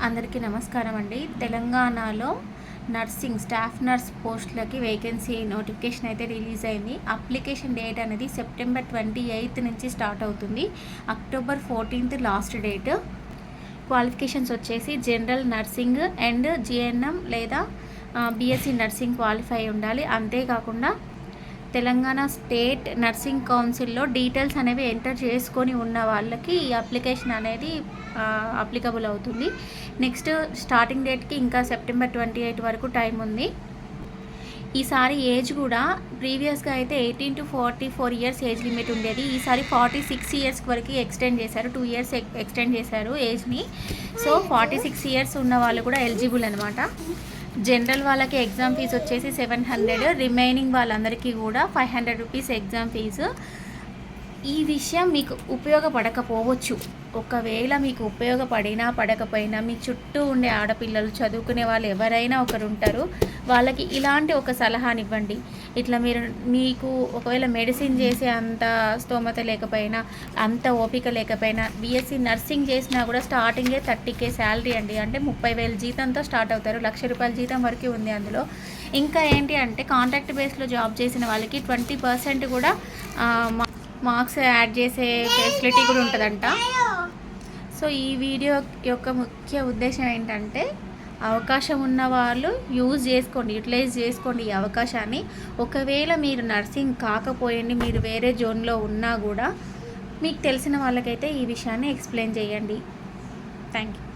అందరికీ నమస్కారం అండి. తెలంగాణలో నర్సింగ్ స్టాఫ్ నర్స్ పోస్టులకి వేకెన్సీ నోటిఫికేషన్ అయితే రిలీజ్ అయింది. అప్లికేషన్ డేట్ అనేది సెప్టెంబర్ 28 నుంచి స్టార్ట్ అవుతుంది. October 14 last date. క్వాలిఫికేషన్స్ వచ్చేసి జనరల్ నర్సింగ్ అండ్ జిఎన్ఎం లేదా బీఎస్సీ నర్సింగ్ క్వాలిఫై ఉండాలి. అంతేకాకుండా తెలంగాణ స్టేట్ నర్సింగ్ కౌన్సిల్లో డీటెయిల్స్ అనేవి ఎంటర్ చేసుకొని ఉన్న వాళ్ళకి ఈ అప్లికేషన్ అనేది అప్లికబుల్ అవుతుంది. నెక్స్ట్ స్టార్టింగ్ డేట్కి ఇంకా సెప్టెంబర్ 28 వరకు టైం ఉంది. ఈసారి ఏజ్ కూడా ప్రీవియస్గా అయితే 18 to 44 ఇయర్స్ ఏజ్ లిమిట్ ఉండేది. ఈసారి 46 ఇయర్స్ వరకు ఎక్స్టెండ్ చేశారు. 2 ఇయర్స్ ఎక్స్టెండ్ చేశారు ఏజ్ని. సో 46 ఇయర్స్ ఉన్న వాళ్ళు కూడా ఎలిజిబుల్ అనమాట. జనరల్ వాళ్ళకి ఎగ్జామ్ ఫీజు వచ్చేసి 700, రిమైనింగ్ వాళ్ళందరికీ కూడా 500 రూపీస్ ఎగ్జామ్ ఫీజు. ఈ విషయం మీకు ఉపయోగపడకపోవచ్చు. ఒకవేళ మీకు ఉపయోగపడినా పడకపోయినా మీ చుట్టూ ఉండే ఆడపిల్లలు చదువుకునే వాళ్ళు ఎవరైనా ఒకరు ఉంటారు, వాళ్ళకి ఇలాంటి ఒక సలహానివ్వండి. ఇట్లా మీకు ఒకవేళ మెడిసిన్ చేసే అంత స్తోమత లేకపోయినా, అంత ఓపిక లేకపోయినా, బీఎస్సీ నర్సింగ్ చేసినా కూడా స్టార్టింగే 30K శాలరీ అండి. అంటే 30,000 జీతంతో స్టార్ట్ అవుతారు. 1,00,000 రూపాయల జీతం వరకు ఉంది అందులో. ఇంకా ఏంటి అంటే కాంట్రాక్ట్ బేస్లో జాబ్ చేసిన వాళ్ళకి 20% కూడా మార్క్స్ యాడ్ చేసే ఫెసిలిటీ కూడా ఉంటుందంట. సో ఈ వీడియో యొక్క ముఖ్య ఉద్దేశం ఏంటంటే, అవకాశం ఉన్న వాళ్ళు యూటిలైజ్ చేసుకోండి ఈ అవకాశాన్ని. ఒకవేళ మీరు నర్సింగ్ కాకపోయింది, మీరు వేరే జోన్లో ఉన్నా కూడా మీకు తెలిసిన వాళ్ళకైతే ఈ విషయాన్ని ఎక్స్ప్లెయిన్ చేయండి. Thank you.